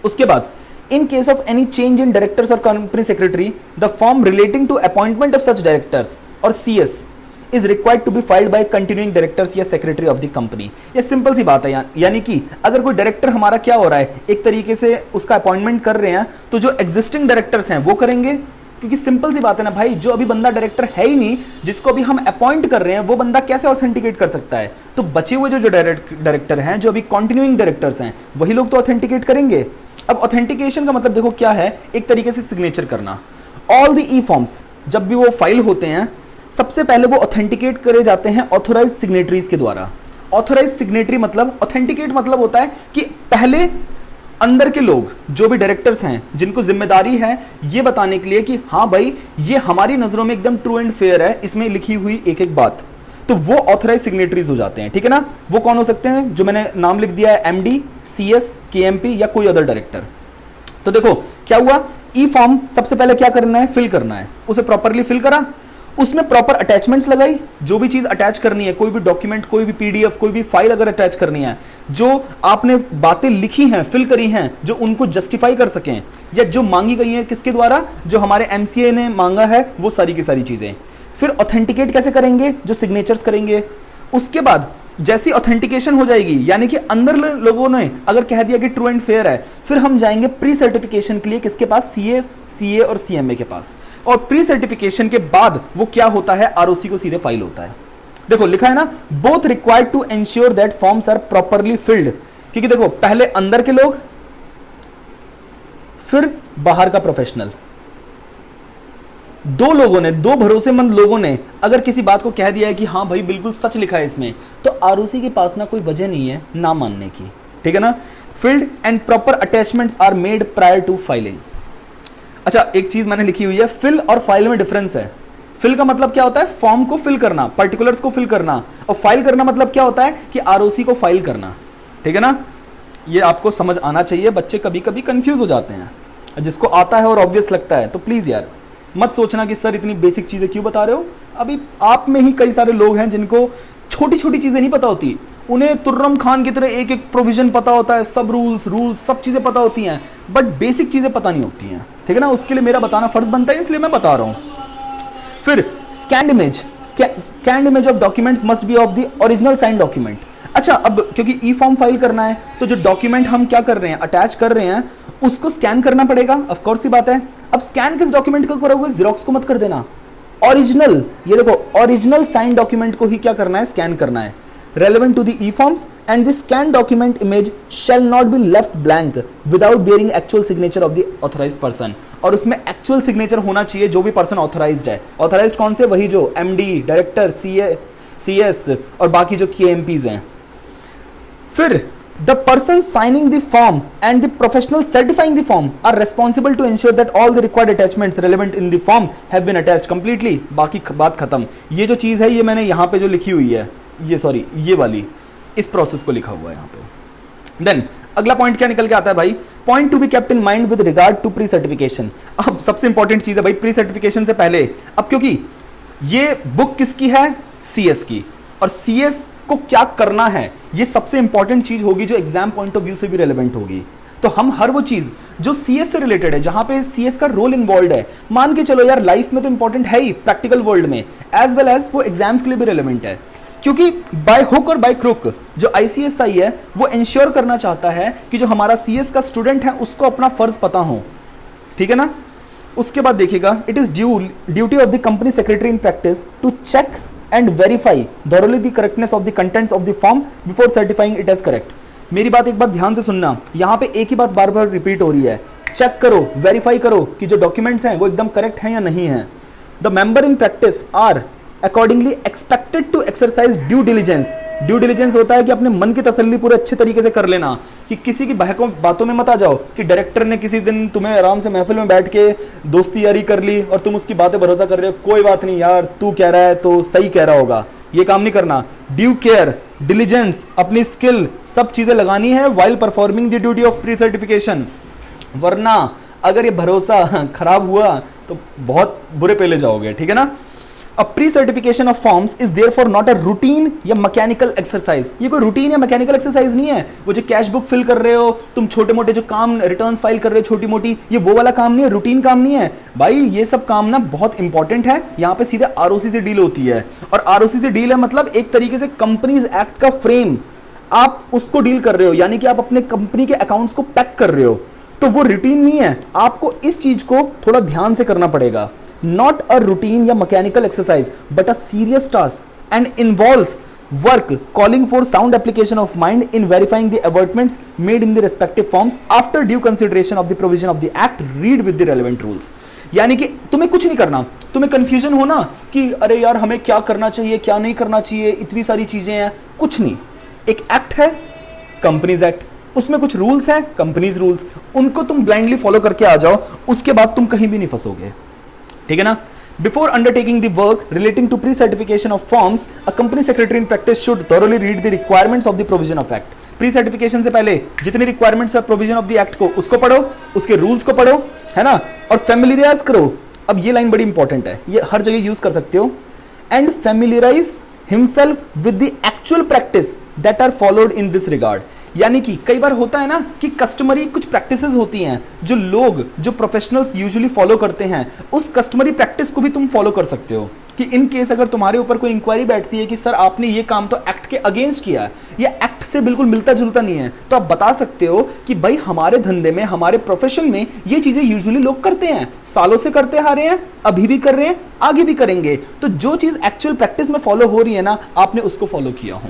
उसके बाद in case of any change in directors और company secretary the form relating to appointment of such directors और CS is required to be filed by continuing directors या सेक्रेटरी ऑफ द कंपनी। ये simple सी बात है, यानी कि अगर कोई डायरेक्टर हमारा क्या हो रहा है एक तरीके से उसका अपॉइंटमेंट कर रहे हैं तो जो एग्जिस्टिंग डायरेक्टर्स हैं वो करेंगे, क्योंकि सिंपल सी बात है ना भाई, जो अभी बंदा डायरेक्टर है ही नहीं जिसको अभी हम अपॉइंट कर रहे हैं वो बंदा कैसे ऑथेंटिकेट कर सकता है? तो बचे हुए जो डायरेक्टर हैं जो अभी कंटिन्यूइंग डायरेक्टर्स हैं वही लोग तो ऑथेंटिकेट करेंगे। अब ऑथेंटिकेशन का मतलब देखो क्या है, एक तरीके से सिग्नेचर करना। ऑल द ई फॉर्म्स जब भी वो फाइल होते हैं सबसे पहले वो ऑथेंटिकेट करे जाते हैं ऑथोराइज सिग्नेटरीज के द्वारा। ऑथोराइज सिग्नेटरी मतलब, ऑथेंटिकेट मतलब होता है कि पहले अंदर के लोग जो भी डायरेक्टर्स हैं जिनको जिम्मेदारी है ये बताने के लिए कि हाँ भाई ये हमारी नजरों में एकदम ट्रू एंड फेयर है, इसमें लिखी हुई एक एक बात, तो वो ऑथराइज सिग्नेटरीज हो जाते हैं, ठीक है ना। वो कौन हो सकते हैं? जो मैंने नाम लिख दिया है, MD CS KMP या कोई अदर डायरेक्टर। तो देखो क्या हुआ, ई फॉर्म सबसे पहले क्या करना है? फिल करना है। उसे प्रॉपरली फिल करा, उसमें प्रॉपर अटैचमेंट्स लगाई, जो भी चीज अटैच करनी है, कोई भी डॉक्यूमेंट, कोई भी PDF, कोई भी फाइल अगर अटैच करनी है, जो आपने बातें लिखी हैं, फिल करी हैं, जो उनको जस्टिफाई कर सकें या जो मांगी गई है किसके द्वारा, जो हमारे MCA ने मांगा है, वो सारी की सारी चीजें। फिर ऑथेंटिकेट कैसे करेंगे? जो सिग्नेचर्स करेंगे। उसके बाद जैसी ऑथेंटिकेशन हो जाएगी, यानी कि अंदर लोगों ने अगर कह दिया कि ट्रू एंड फेयर है, फिर हम जाएंगे प्री सर्टिफिकेशन के लिए किसके पास? CS CA और CMA के पास। और प्री सर्टिफिकेशन के बाद वो क्या होता है? ROC को सीधे फाइल होता है। देखो लिखा है ना, both required to ensure that forms are properly filled, क्योंकि देखो पहले अंदर के लोग फिर बाहर का प्रोफेशनल, दो लोगों ने, दो भरोसेमंद लोगों ने अगर किसी बात को कह दिया है कि हाँ भाई बिल्कुल सच लिखा है इसमें, तो ROC के पास ना कोई वजह नहीं है ना मानने की, ठीक है ना। Filled and proper attachments are made prior to filing. अच्छा एक चीज मैंने लिखी हुई है, फिल और फाइल में डिफरेंस है। फिल का मतलब क्या होता है? फॉर्म को फिल करना, पर्टिकुलर्स को फिल करना, और फाइल करना मतलब क्या होता है कि ROC को फाइल करना, ठीक है ना। ये आपको समझ आना चाहिए, बच्चे कभी कभी कंफ्यूज हो जाते हैं, जिसको आता है और ऑब्वियस लगता है तो प्लीज यार मत सोचना कि सर इतनी बेसिक चीजें क्यों बता रहे हो। अभी आप में ही कई सारे लोग हैं जिनको छोटी छोटी चीजें नहीं पता होती, उन्हें तुर्रम खान की तरह एक एक प्रोविजन पता होता है, सब रूल्स सब चीजें पता होती हैं, बट बेसिक चीजें पता नहीं होती हैं, ठीक है ना। उसके लिए मेरा बताना फर्ज बनता है, इसलिए मैं बता रहा हूं। फिर scanned image of documents must be of the original sign document. अच्छा अब क्योंकि ई फॉर्म फाइल करना है तो जो डॉक्यूमेंट हम क्या कर रहे हैं, अटैच कर रहे हैं, उसको स्कैन करना पड़ेगा, ऑफ कोर्स सी बात है। अब स्कैन किस डॉक्यूमेंट को करोगे? जेरोक्स को मत कर देना, ओरिजिनल, ये देखो ओरिजिनल साइन डॉक्यूमेंट को ही क्या करना है? स्कैन करना है। relevant to the e-forms and the scanned document image shall not be left blank without bearing actual signature of the authorized person। और उसमें एक्चुअल सिग्नेचर होना चाहिए जो भी पर्सन ऑथराइज्ड है। ऑथराइज्ड कौन से? वही जो MD, डायरेक्टर, CS और बाकी जो KMPs हैं। फिर the person signing the form and the professional certifying the form are responsible to ensure that all the required attachments relevant in the form have been attached completely. बाकी बात खत्म. ये जो चीज है ये मैंने यहाँ पे जो लिखी हुई है, ये सॉरी ये वाली, इस प्रोसेस को लिखा हुआ है यहाँ पे. देन अगला पॉइंट क्या निकल के आता है भाई, point to be kept in mind with regard to pre certification. अब सबसे इंपॉर्टेंट चीज है भाई प्री सर्टिफिकेशन से पहले, अब क्योंकि ये बुक किसकी है, सीएस की, और सीएस को क्या करना है ये सबसे इंपॉर्टेंट चीज होगी जो एग्जाम पॉइंट ऑफ व्यू से भी रेलेवेंट होगी. तो हम हर वो चीज जो सीएस से रिलेटेड है, जहां पे सीएस का रोल इन्वॉल्व है, मान के चलो यार लाइफ में तो इंपॉर्टेंट है ही, प्रैक्टिकल वर्ल्ड में एज वेल एज वो एग्जाम्स के लिए भी रेलेवेंट है. क्योंकि बाय हुक और बाय क्रुक जो आईसीएसआई है वो इंश्योर करना चाहता है कि जो हमारा सीएस का स्टूडेंट है उसको अपना फर्ज पता हो. ठीक है ना. उसके बाद देखिएगा, it is duty of the company secretary in practice to check and verify thoroughly the correctness of the contents of the form before certifying it as correct. मेरी बात एक बार ध्यान से सुनना, यहाँ पे एक ही बात बार बार रिपीट हो रही है, चेक करो, वेरीफाई करो कि जो डॉक्यूमेंट्स हैं वो एकदम करेक्ट हैं या नहीं है. The member in practice are accordingly expected to exercise due diligence. Due diligence होता है कि अपने मन की तसल्ली पूरे अच्छे तरीके से कर लेना, कि किसी की बहकों बातों में मत आ जाओ कि डायरेक्टर ने किसी दिन तुम्हें आराम से महफिल में बैठ के दोस्ती यारी कर ली और तुम उसकी बातें भरोसा कर रहे हो, कोई बात नहीं यार तू कह रहा है तो सही कह रहा होगा. ये काम नहीं करना. ड्यू केयर, डिलीजेंस, अपनी स्किल, सब चीजें लगानी है while performing the duty of pre certification. वरना अगर ये भरोसा खराब हुआ तो बहुत बुरे पेले जाओगे. ठीक है ना. A pre-certification of forms is therefore not a routine या mechanical exercise. ये कोई routine या mechanical exercise नहीं है. वो जो कैश बुक फिल कर रहे हो तुम, छोटे मोटे जो काम रिटर्न्स फाइल कर रहे हो छोटी मोटी, ये वो वाला काम नहीं है, रूटीन काम नहीं है भाई. ये सब काम ना बहुत इंपॉर्टेंट है. यहाँ पे सीधे आरओसी से डील होती है, और आरओसी से डील है मतलब एक तरीके से कंपनीज एक्ट का फ्रेम आप उसको डील कर रहे हो, यानी कि आप अपने कंपनी के अकाउंट्स को पैक कर रहे हो. तो वो रूटीन नहीं है. आपको इस चीज को थोड़ा ध्यान से करना पड़ेगा. Not a routine या mechanical exercise, but a serious task and involves work calling for sound application of mind in verifying the advertisements made in the respective forms after due consideration of the provision of the act. Read with the relevant rules. यानी कि तुम्हें कुछ नहीं करना. तुम्हें confusion हो ना कि अरे यार हमें क्या करना चाहिए क्या नहीं करना चाहिए, इतनी सारी चीजें हैं. कुछ नहीं. एक एक्ट है, कंपनीज एक्ट, उसमें कुछ रूल्स हैं, कंपनीज रूल्स, उनको तुम ब्लाइंडली फॉलो करके आ जाओ. उसके बाद तुम कहीं भी नहीं फंसोगे. ठीक है ना. Before undertaking the work relating to pre certification of forms, a company secretary in practice should thoroughly read the requirements of the provision of act. Pre certification से पहले जितनी रिक्वायरमेंट्स है प्रोविजन ऑफ द एक्ट को, उसको पढ़ो, उसके rules को पढ़ो, है ना, और फैमिलियराइज करो. अब ये लाइन बड़ी इंपॉर्टेंट है, ये हर जगह यूज कर सकते हो. And familiarise himself with the actual practice that are followed in this regard. यानी कि कई बार होता है ना कि कस्टमरी कुछ प्रैक्टिसेस होती हैं जो लोग, जो प्रोफेशनल्स यूजुअली फॉलो करते हैं, उस कस्टमरी प्रैक्टिस को भी तुम फॉलो कर सकते हो. कि इन केस अगर तुम्हारे ऊपर कोई इंक्वायरी बैठती है कि सर आपने ये काम तो एक्ट के अगेंस्ट किया है, या एक्ट से बिल्कुल मिलता जुलता नहीं है, तो आप बता सकते हो कि भाई हमारे धंधे में, हमारे प्रोफेशन में ये चीजें यूजुअली लोग करते हैं, सालों से करते आ रहे हैं, अभी भी कर रहे हैं, आगे भी करेंगे. तो जो चीज एक्चुअल प्रैक्टिस में फॉलो हो रही है ना, आपने उसको फॉलो किया हो.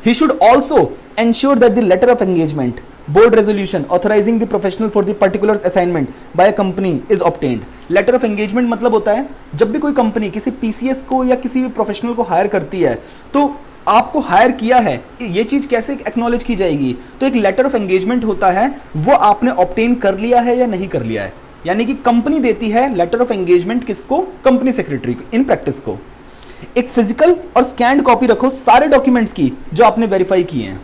He should also ensure that the letter of engagement, board resolution authorizing the professional for the particulars assignment by a company is obtained. Letter of engagement मतलब होता है जब भी कोई कंपनी किसी पीसीएस को या किसी भी प्रोफेशनल को हायर करती है, तो आपको हायर किया है, ये चीज कैसे एक्नॉलेज की जाएगी. तो एक लेटर ऑफ एंगेजमेंट होता है, वो आपने ऑब्टेन कर लिया है या नहीं कर लिया है. यानी कि कंपनी देती है लेटर ऑफ एंगेजमेंट किसको, कंपनी सेक्रेटरी को, इन प्रैक्टिस को. एक फिजिकल और स्कैन्ड कॉपी रखो सारे डॉक्यूमेंट्स की जो आपने वेरीफाई किए हैं.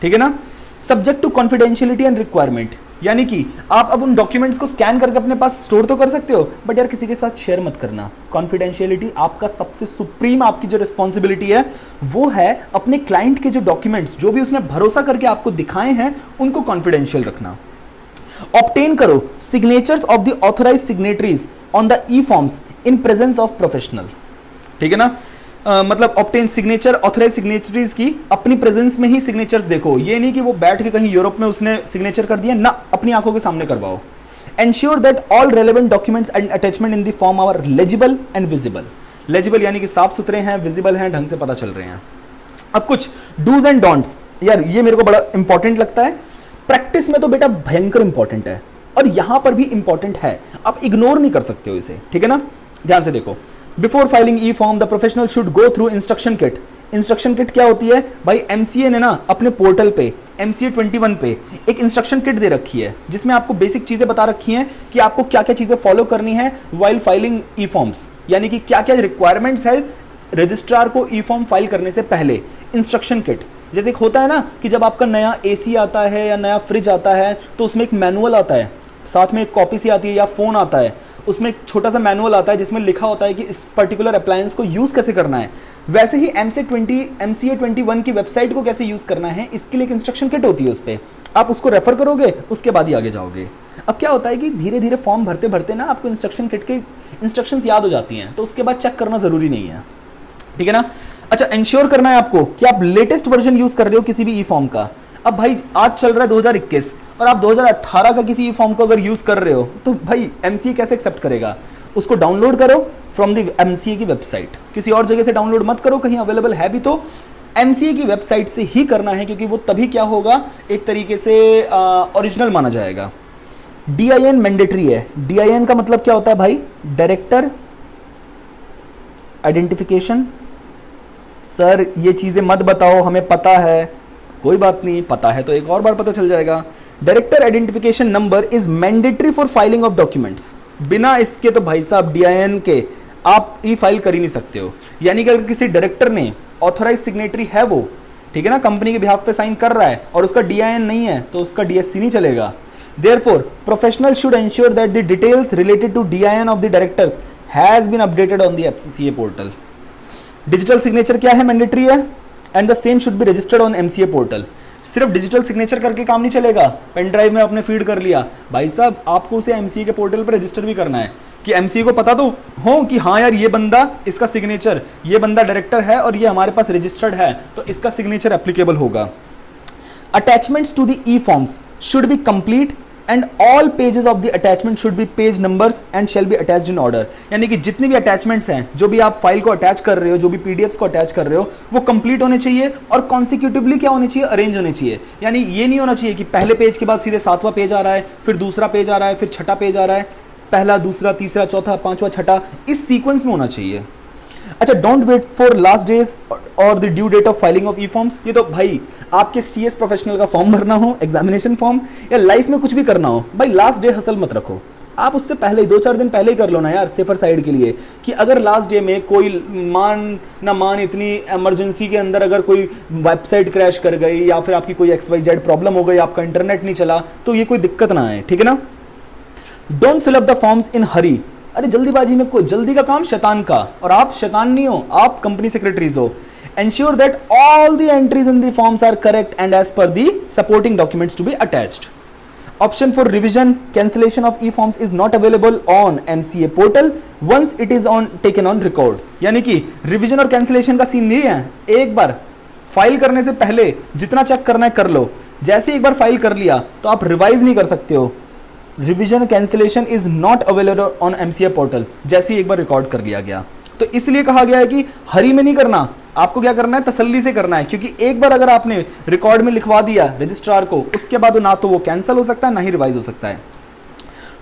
ठीक है ना. Subject to confidentiality and requirement, यानी कि आप अब उन डॉक्यूमेंट्स को स्कैन करके अपने पास स्टोर तो कर सकते हो, बट यार किसी के साथ शेयर मत करना. कॉन्फिडेंशियलिटी आपका सबसे सुप्रीम, आपकी जो रिस्पॉन्सिबिलिटी है वो है अपने क्लाइंट के जो डॉक्यूमेंट्स, जो भी उसने भरोसा करके आपको दिखाए हैं, उनको कॉन्फिडेंशियल रखना. ऑब्टेन करो signatures of the authorised signatories on the e forms in presence of professional. ठीक है ना. मतलब ऑब्टेन सिग्नेचर, ऑथराइज सिग्नेचरीज की अपनी प्रेजेंस में ही सिग्नेचर्स देखो. ये नहीं कि वो बैठ के कहीं यूरोप में उसने सिग्नेचर कर दिया ना, अपनी आंखों के सामने करवाओ. Ensure that all relevant documents and attachment in the form are legible and visible. Legible यानी कि साफ सुथरे हैं, विजिबल हैं, ढंग से पता चल रहे हैं. अब कुछ डूज एंड डोंट्स, यार ये मेरे को बड़ा इंपॉर्टेंट लगता है. प्रैक्टिस में तो बेटा भयंकर इंपॉर्टेंट है, और यहां पर भी इंपॉर्टेंट है, आप इग्नोर नहीं कर सकते हो इसे. ठीक है ना. ध्यान से देखो. Before filing e-form, the professional should go through instruction kit instruction kit क्या होती है भाई, एमसीए ने ना अपने पोर्टल पे MCA 21 पे एक इंस्ट्रक्शन किट दे रखी है जिसमें आपको बेसिक चीजें बता रखी हैं कि आपको क्या क्या चीजें फॉलो करनी है वाइल फाइलिंग ई फॉर्म्स, यानी कि क्या क्या रिक्वायरमेंट्स है रजिस्ट्रार को ई फॉर्म फाइल करने से पहले। इंस्ट्रक्शन किट जैसे एक होता है ना कि जब आपका नया एसी आता है या नया फ्रिज आता है तो उसमें एक मैनुअल आता है, साथ में एक कॉपी सी आती है, या फोन आता है उसमें एक छोटा सा मैनुअल आता है जिसमें लिखा होता है कि इस पर्टिकुलर अप्लायंस को यूज कैसे करना है। वैसे ही MCA 21 की वेबसाइट को कैसे यूज करना है इसके लिए एक इंस्ट्रक्शन किट होती है, उस पर आप उसको रेफर करोगे, उसके बाद ही आगे जाओगे। अब क्या होता है कि धीरे धीरे फॉर्म भरते भरते ना आपको इंस्ट्रक्शन किट के इंस्ट्रक्शंस याद हो जाती हैं, तो उसके बाद चेक करना जरूरी नहीं है, ठीक है ना। अच्छा, इंश्योर करना है आपको कि आप लेटेस्ट वर्जन यूज कर रहे हो किसी भी ई फॉर्म का। अब भाई आज चल रहा है 2021 और आप 2018 का किसी ई फॉर्म को अगर यूज कर रहे हो तो भाई एमसीए कैसे एक्सेप्ट करेगा। उसको डाउनलोड करो फ्रॉम द एमसीए की वेबसाइट, किसी और जगह से डाउनलोड मत करो, कहीं अवेलेबल है भी तो एमसीए की वेबसाइट से ही करना है, क्योंकि वो तभी क्या होगा एक तरीके से ओरिजिनल माना जाएगा। DIN मैंडेटरी है। DIN का मतलब क्या होता है भाई, डायरेक्टर आइडेंटिफिकेशन। सर ये चीजें मत बताओ, हमें पता है, कोई बात नहीं, पता है तो एक और बार पता चल जाएगा। Director identification number is mandatory for filing of documents. बिना इसके तो भाई साहब DIN के आप ई फाइल कर ही नहीं सकते हो। यानी कि अगर किसी डायरेक्टर ने ऑथराइज सिग्नेटरी है वो, ठीक है ना, कंपनी के बिहाफ पे साइन कर रहा है और उसका DIN नहीं है तो उसका DSC नहीं चलेगा। Therefore, professional should ensure that the details related to DIN of the directors has been updated on the MCA portal. Digital signature क्या है, मैंडेटरी है, and the same should be registered on MCA portal. सिर्फ digital signature करके काम नहीं चलेगा, pen drive में आपने फीड कर लिया, भाई साहब आपको उसे MCA के पोर्टल पर रजिस्टर भी करना है कि MCA को पता तो हो कि हाँ यार ये बंदा, इसका सिग्नेचर, ये बंदा डायरेक्टर है और ये हमारे पास रजिस्टर्ड है तो इसका सिग्नेचर एप्लीकेबल होगा। Attachments to the e forms should be complete and all pages of the attachment should be page numbers and shall be attached in order. यानी कि जितने भी अटैचमेंट्स हैं, जो भी आप फाइल को अटैच कर रहे हो, जो भी PDFs को अटैच कर रहे हो, वो कंप्लीट होने चाहिए और कॉन्सिक्यूटिवली क्या होने चाहिए, अरेंज होने चाहिए। यानी ये नहीं होना चाहिए कि पहले पेज के बाद सीधे 7वां पेज आ रहा है, फिर दूसरा पेज आ रहा है, फिर छठा पेज आ रहा है, पहला, दूसरा, तीसरा, चौथा, पांचवा, छठा, इस सीक्वेंस में होना चाहिए। अच्छा, don't wait for last days और the due date of filing of e forms. ये तो भाई आपके CS प्रोफेशनल का फॉर्म भरना हो, एग्जामिनेशन फॉर्म, या लाइफ में कुछ भी करना हो, भाई लास्ट डे हसल मत रखो। आप उससे पहले 2-4 दिन पहले ही कर लो ना यार, सेफर साइड के लिए, कि अगर लास्ट डे में कोई मान इतनी इमरजेंसी के अंदर अगर कोई वेबसाइट क्रैश कर गई या फिर आपकी कोई XYZ प्रॉब्लम हो गई, आपका इंटरनेट नहीं चला, तो ये कोई दिक्कत ना आए, ठीक है ना। Don't fill up the forms in hurry. अरे जल्दीबाजी में, कोई जल्दी का काम शैतान का, और आप शैतान नहीं हो, आप कंपनी सेक्रेटरीज हो। Ensure that all the entries in the forms are correct and as per the supporting documents to be attached. Option for revision, cancellation of e-forms is not available on MCA portal once it is taken on record. यानी कि revision और cancellation का scene नहीं है, एक बार file करने से पहले जितना चेक करना है कर लो, जैसे एक बार फाइल कर लिया तो आप रिवाइज नहीं कर सकते हो। Revision cancellation is not available on MCA portal, जैसे ही एक बार रिकॉर्ड कर लिया गया। तो इसलिए कहा गया है कि हरी में नहीं करना, आपको क्या करना है, तसल्ली से करना है, क्योंकि एक बार अगर आपने रिकॉर्ड में लिखवा दिया रजिस्ट्रार को, उसके बाद ना तो वो कैंसिल हो सकता है ना ही रिवाइज हो सकता है।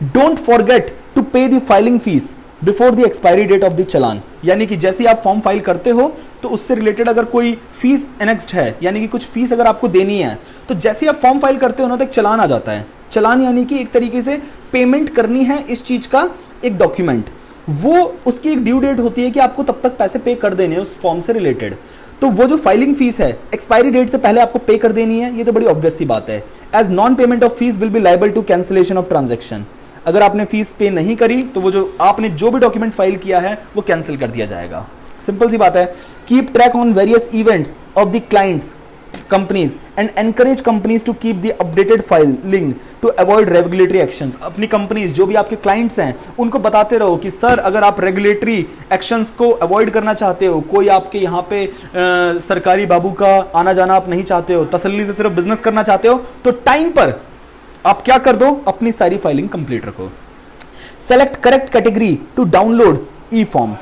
Don't forget to pay the filing fees before the expiry date of the challan. यानी कि जैसे आप फॉर्म फाइल करते हो तो उससे रिलेटेड अगर कोई फीस एनेक्स्ड है, यानी कि कुछ फीस अगर आपको देनी है, तो जैसे आप फॉर्म फाइल करते हो ना तो एक चलान आ जाता है। चलान यानी कि एक तरीके से पेमेंट करनी है इस चीज का एक डॉक्यूमेंट, वो उसकी एक ड्यू डेट होती है कि आपको तब तक पैसे पे कर देने हैं उस फॉर्म से रिलेटेड। तो वो जो फाइलिंग फीस है एक्सपायरी डेट से पहले आपको पे कर देनी है, ये तो बड़ी ऑब्वियस सी बात है। As non payment of fees will be liable to cancellation of transaction. अगर आपने फीस पे नहीं करी तो वो जो आपने जो भी डॉक्यूमेंट फाइल किया है वो कैंसिल कर दिया जाएगा। सिंपल सी बात है। Keep track on various events of the clients companies and encourage companies to keep the updated filing to avoid regulatory actions। अपनी कंपनीज जो भी आपके क्लाइंट्स हैं उनको बताते रहो कि सर अगर आप रेगुलेटरी एक्शंस को अवॉइड करना चाहते हो, कोई आपके यहाँ पे सरकारी बाबू का आना जाना आप नहीं चाहते हो, तसल्ली से सिर्फ बिजनेस करना चाहते हो, तो टाइम पर आप क्या कर दो, अपनी सारी फाइलिंग कंप्लीट रखो। Select correct category to download e form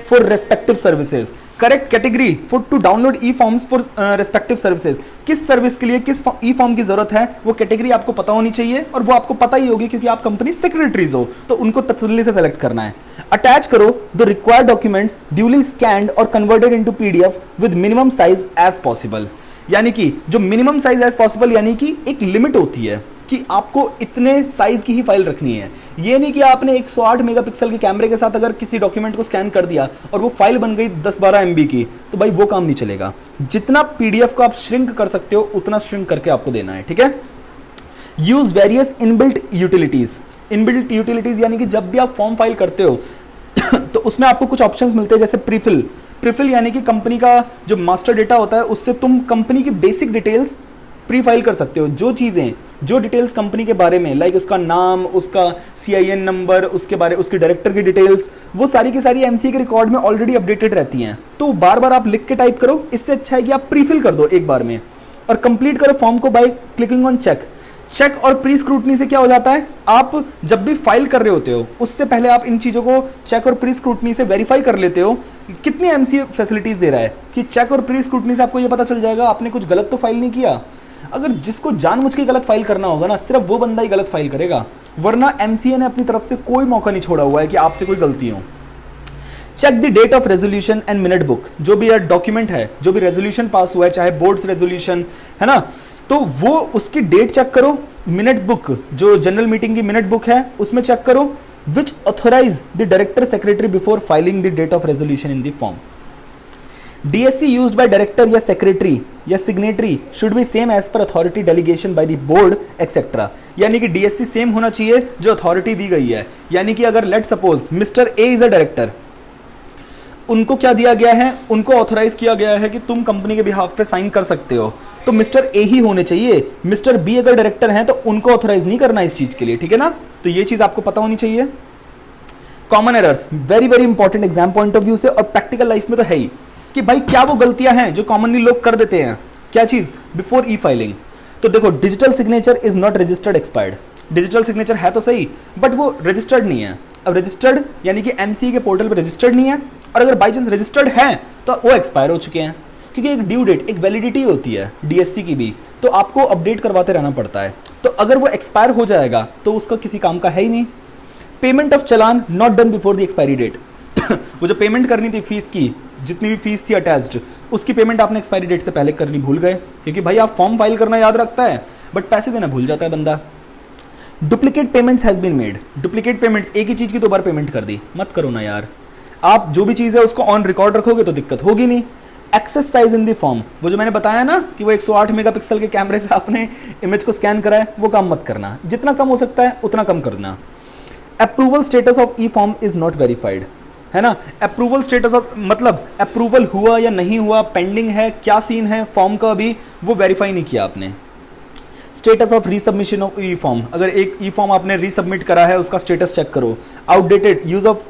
for respective services. Correct category for to download e forms for respective services, किस सर्विस के लिए किस ई फॉर्म की जरूरत है वो कैटेगरी आपको पता होनी चाहिए, और वो आपको पता ही होगी क्योंकि आप कंपनी सेक्रेटरीज हो, तो उनको तसल्ली से सेलेक्ट करना है। अटैच करो the required documents duly scanned और converted into PDF with minimum size as possible. यानी कि जो मिनिमम साइज एज पॉसिबल यानी कि एक लिमिट होती है कि आपको इतने साइज की ही फाइल रखनी है। ये नहीं कि आपने 108 मेगापिक्सल के कैमरे के साथ अगर किसी डॉक्यूमेंट को स्कैन कर दिया और वो फाइल बन गई 10-12 MB की, तो भाई वो काम नहीं चलेगा। जितना पीडीएफ को आप श्रिंक कर सकते हो उतना श्रिंक करके आपको देना है, ठीक है। Use various inbuilt utilities. Inbuilt utilities यानी कि जब भी आप फॉर्म फाइल करते हो तो उसमें आपको कुछ ऑप्शंस मिलते हैं, जैसे प्रीफिल। प्रीफिल यानी कि कंपनी का जो मास्टर डेटा होता है उससे तुम कंपनी की बेसिक डिटेल्स प्री फाइल कर सकते हो। जो चीज़ें, जो डिटेल्स कंपनी के बारे में, लाइक उसका नाम, उसका CIN नंबर, उसके बारे, उसके डायरेक्टर की डिटेल्स, वो सारी की सारी MCA के रिकॉर्ड में ऑलरेडी अपडेटेड रहती हैं। तो बार बार आप लिख के टाइप करो, इससे अच्छा है कि आप प्री फिल कर दो एक बार में और कंप्लीट करो फॉर्म को by clicking on check. Check और प्री स्क्रूटनी से क्या हो जाता है, आप जब भी फाइल कर रहे होते हो उससे पहले आप इन चीज़ों को चेक और प्री स्क्रूटनी से वेरीफाई कर लेते हो कितने MCA फैसिलिटीज दे रहा है, कि चेक और प्री स्क्रूटनी से आपको ये पता चल जाएगा आपने कुछ गलत तो फाइल नहीं किया। अगर जिसको जानबूझ के गलत फाइल करना होगा ना, सिर्फ वो बंदा ही गलत फाइल करेगा, वरना MCA ने अपनी तरफ से कोई मौका नहीं छोड़ा हुआ है कि आपसे कोई गलती हो। Check the date of resolution and minute book. जो भी डॉक्यूमेंट है, जो भी रेजोल्यूशन पास हुआ है, चाहे बोर्ड्स रेजोल्यूशन है ना, तो वो उसकी डेट चेक करो। मिनट्स बुक, जो जनरल मीटिंग की मिनट बुक है उसमें चेक करो। Which authorise the director secretary before filing the date of resolution in the form. DSC used by director या secretary या signatory should be same as per authority delegation by the board etc. यानी कि DSC same होना चाहिए जो authority दी गई है। यानी कि अगर let suppose mister A is a director, उनको क्या दिया गया है, उनको ऑथराइज किया गया है कि तुम कंपनी के बिहाफ पे साइन कर सकते हो, तो मिस्टर A ही होने चाहिए। मिस्टर B अगर डायरेक्टर हैं तो उनको ऑथराइज नहीं करना इस चीज के लिए, ठीक है ना। तो ये चीज आपको पता होनी चाहिए। Common errors very very important exam point of view से और प्रैक्टिकल लाइफ में तो है ही, कि भाई क्या वो गलतियां हैं जो कॉमनली लोग कर देते हैं। क्या चीज, बिफोर ई फाइलिंग। तो देखो, digital signature is not registered expired. Digital signature है तो सही, बट वो रजिस्टर्ड नहीं है। अब रजिस्टर्ड यानी कि MCA के पोर्टल पर रजिस्टर्ड नहीं है, और अगर बाई चांस रजिस्टर्ड है तो वो एक्सपायर हो चुके हैं, क्योंकि एक ड्यू डेट, एक वैलिडिटी होती है DSC की भी, तो आपको अपडेट करवाते रहना पड़ता है। तो अगर वो एक्सपायर हो जाएगा तो उसका किसी काम का है ही नहीं। Payment of challan not done before the expiry date. वो जो पेमेंट करनी थी फीस की, जितनी भी फीस थी अटैच्ड, उसकी पेमेंट आपने एक्सपायरी डेट से पहले करनी भूल गए, क्योंकि भाई आप फॉर्म फाइल करना याद रखता है बट पैसे देना भूल जाता है बंदा। Duplicate payments has been made. Duplicate payments, एक ही चीज की 2 बार पेमेंट कर दी, मत करो ना यार। आप जो भी चीज है उसको ऑन रिकॉर्ड रखोगे तो दिक्कत होगी नहीं। Excess size in the form, वो जो मैंने बताया ना कि वो 108 मेगापिक्सल के कैमरे से आपने इमेज को स्कैन करा है, वो काम मत करना। जितना कम हो सकता है उतना कम करना। Approval status of e form is not verified, है ना। अप्रूवल स्टेटस ऑफ मतलब अप्रूवल हुआ या नहीं हुआ, पेंडिंग है, क्या सीन है फॉर्म का, अभी वो वेरीफाई नहीं किया आपने। Status of resubmission of e form, अगर एक ई फॉर्म आपने रीसबमिट करा है उसका स्टेटस चेक करो। Outdated use of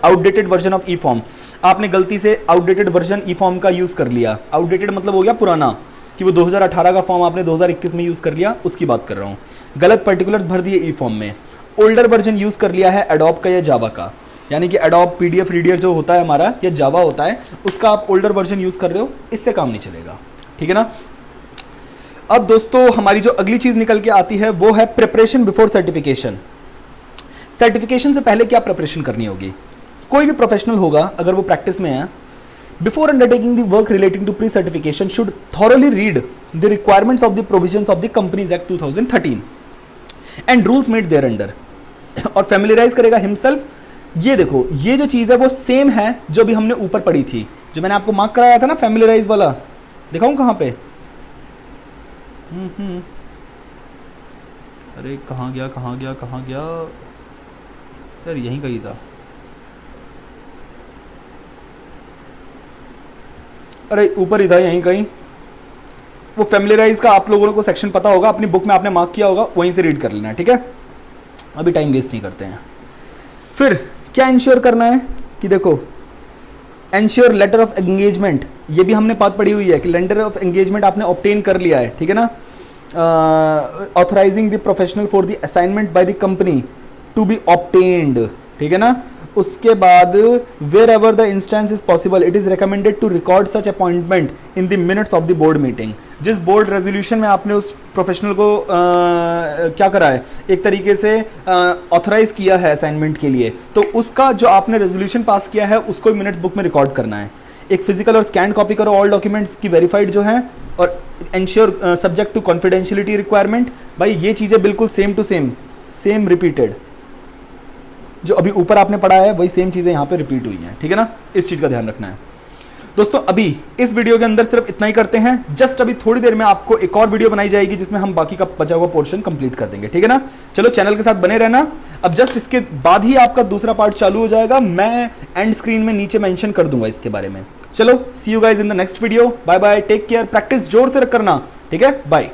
outdated version of e form, आपने गलती से आउटडेटेड वर्जन ई फॉर्म का यूज कर लिया। आउटडेटेड मतलब हो गया पुराना, कि वो 2018 का फॉर्म आपने 2021 में यूज कर लिया, उसकी बात कर रहा हूँ। गलत पर्टिकुलर्स भर दिए ई फॉर्म में। ओल्डर वर्जन यूज कर लिया है एडोब का या जावा का, यानी कि एडोब PDF रीडर जो होता है हमारा या जावा होता है, उसका आप ओल्डर वर्जन यूज कर रहे हो, इससे काम नहीं चलेगा, ठीक है ना। अब दोस्तों हमारी जो अगली चीज निकल के आती है वो है प्रिपरेशन बिफोर सर्टिफिकेशन। सर्टिफिकेशन से पहले क्या प्रिपरेशन करनी होगी। कोई भी प्रोफेशनल होगा अगर वो प्रैक्टिस में है, before undertaking the work relating to pre certification should thoroughly read the requirements of the provisions of the companies act 2013 and rules made thereunder, और फैमिलियराइज करेगा हिमसेल्फ। ये देखो, ये जो चीज है वो सेम है जो भी हमने ऊपर पढ़ी थी, जो मैंने आपको मार्क कराया था ना फैमिलियराइज वाला। दिखाऊं कहां पे, अरे कहां गया यार, यहीं कहीं था। अरे ऊपर ही था, यहीं कहीं। वो फैमिलियराइज का आप लोगों को सेक्शन पता होगा, अपनी बुक में आपने मार्क किया होगा, वहीं से रीड कर लेना, ठीक है। अभी टाइम वेस्ट नहीं करते हैं। फिर क्या इंश्योर करना है कि देखो, एंश्योर लेटर ऑफ एंगेजमेंट, ये भी हमने बात पढ़ी हुई है कि लेटर ऑफ एंगेजमेंट आपने ऑब्टेन कर लिया है, ठीक है ना। Authorising the professional for the assignment by the company to be obtained, ठीक है ना। उसके बाद wherever the instance is possible it is recommended to record such appointment in the minutes of the board meeting. जिस board resolution में आपने उस professional को क्या करा है, एक तरीके से ऑथराइज किया है असाइनमेंट के लिए, तो उसका जो आपने रेजोल्यूशन पास किया है उसको मिनट्स बुक में रिकॉर्ड करना है। एक फिजिकल और स्कैन कॉपी करो ऑल डॉक्यूमेंट्स की वेरीफाइड जो है, और ensure subject to confidentiality requirement. भाई ये चीज़ें बिल्कुल सेम टू सेम रिपीटेड, जो अभी ऊपर आपने पढ़ा है वही सेम चीज़ें यहाँ पे रिपीट हुई हैं, ठीक है ना, इस चीज़ का ध्यान रखना है। दोस्तों अभी इस वीडियो के अंदर सिर्फ इतना ही करते हैं, जस्ट अभी थोड़ी देर में आपको एक और वीडियो बनाई जाएगी जिसमें हम बाकी का बचा हुआ पोर्शन कंप्लीट कर देंगे, ठीक है ना। चलो चैनल के साथ बने रहना। अब जस्ट इसके बाद ही आपका दूसरा पार्ट चालू हो जाएगा, मैं एंड स्क्रीन में नीचे मेंशन कर दूंगा इसके बारे में। चलो see you guys in the next video, bye bye, take care, practice जोर से करना, ठीक है, बाय।